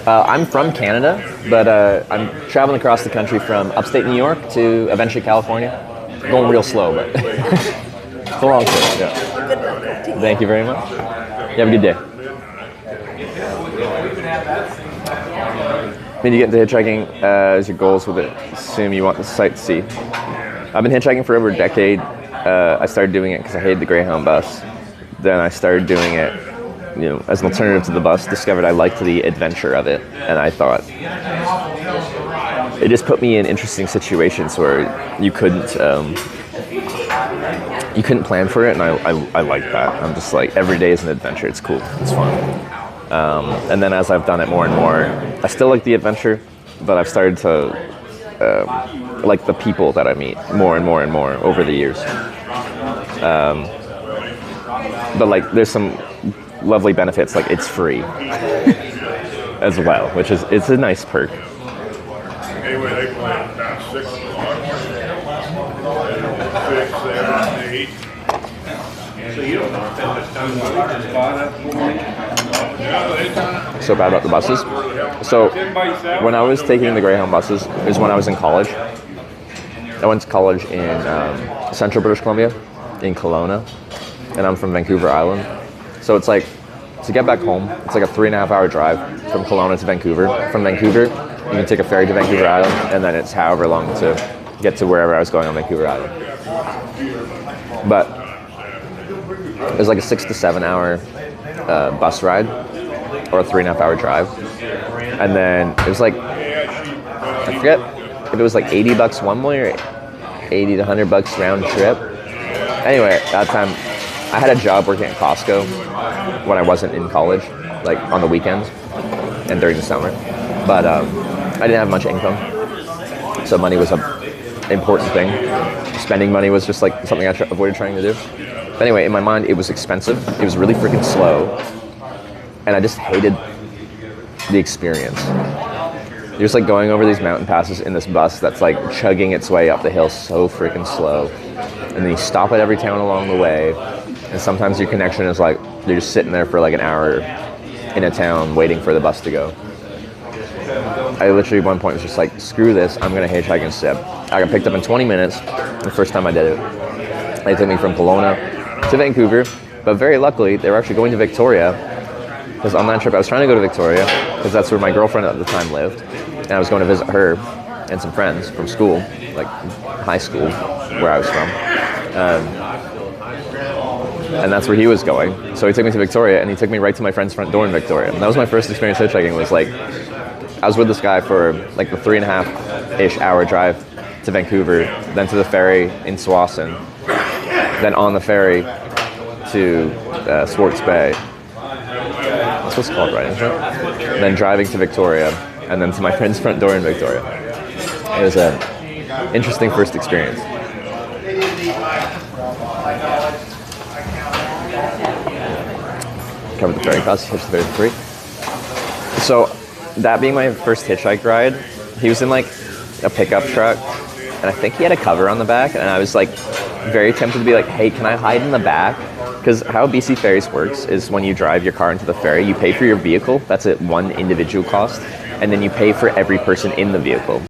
I'm from Canada, but I'm traveling across the country from upstate New York to eventually California. Going real slow, but it's a long trip. Yeah. Well, good luck to you. Thank you very much. You have a good day. When you get into hitchhiking, as your goals with it, assume you want the sight to see. I've been hitchhiking for over a decade. I started doing it because I hated the Greyhound bus. Then I started doing it, as an alternative to the bus. Discovered I liked the adventure of it, and I thought it just put me in interesting situations where you couldn't plan for it, and I like that. I'm just like, every day is an adventure. It's cool. It's fun. And then as I've done it more and more, I still like the adventure, but I've started to like the people that I meet more and more and more over the years. But like, there's some lovely benefits, like it's free as well, which is, it's a nice perk. Anyway, they play about 6 o'clock. 6, 7, 8. So you don't want to So bad about the buses. So when I was taking the Greyhound buses, it was when I was in college. I went to college in central British Columbia, in Kelowna, and I'm from Vancouver Island. So it's like, to get back home, it's like a 3.5-hour drive from Kelowna to Vancouver. From Vancouver, you can take a ferry to Vancouver Island, and then it's however long to get to wherever I was going on Vancouver Island. But it was like a 6 to 7 hour bus ride, or a 3.5-hour drive. And then it was like, I forget if it was like $80 one way or $80 to $100 round trip. Anyway, at that time, I had a job working at Costco when I wasn't in college, like on the weekends and during the summer. But I didn't have much income, so money was an important thing. Spending money was just like something I avoided trying to do. But anyway, in my mind, it was expensive. It was really freaking slow, and I just hated the experience. You're just like going over these mountain passes in this bus that's like chugging its way up the hill so freaking slow. And then you stop at every town along the way. And sometimes your connection is like, you're just sitting there for like an hour in a town waiting for the bus to go. I literally at one point was just like, screw this, I'm gonna hitchhike instead. I got picked up in 20 minutes the first time I did it. They took me from Kelowna to Vancouver, but very luckily they were actually going to Victoria, because on that trip I was trying to go to Victoria, because that's where my girlfriend at the time lived, and I was going to visit her and some friends from school, like high school, where I was from. And that's where he was going. So he took me to Victoria, and he took me right to my friend's front door in Victoria. And that was my first experience hitchhiking. Was like, I was with this guy for like the 3.5-ish hour drive to Vancouver, then to the ferry in Tsawwassen, then on the ferry to Swartz Bay. That's what it's called, right? Isn't it? Then driving to Victoria, and then to my friend's front door in Victoria. It was an interesting first experience. Covered the ferry costs, hitched the ferry for free. So that being my first hitchhike ride, he was in like a pickup truck, and I think he had a cover on the back, and I was like very tempted to be like, hey, can I hide in the back? Because how BC Ferries works is when you drive your car into the ferry, you pay for your vehicle, that's at one individual cost, and then you pay for every person in the vehicle.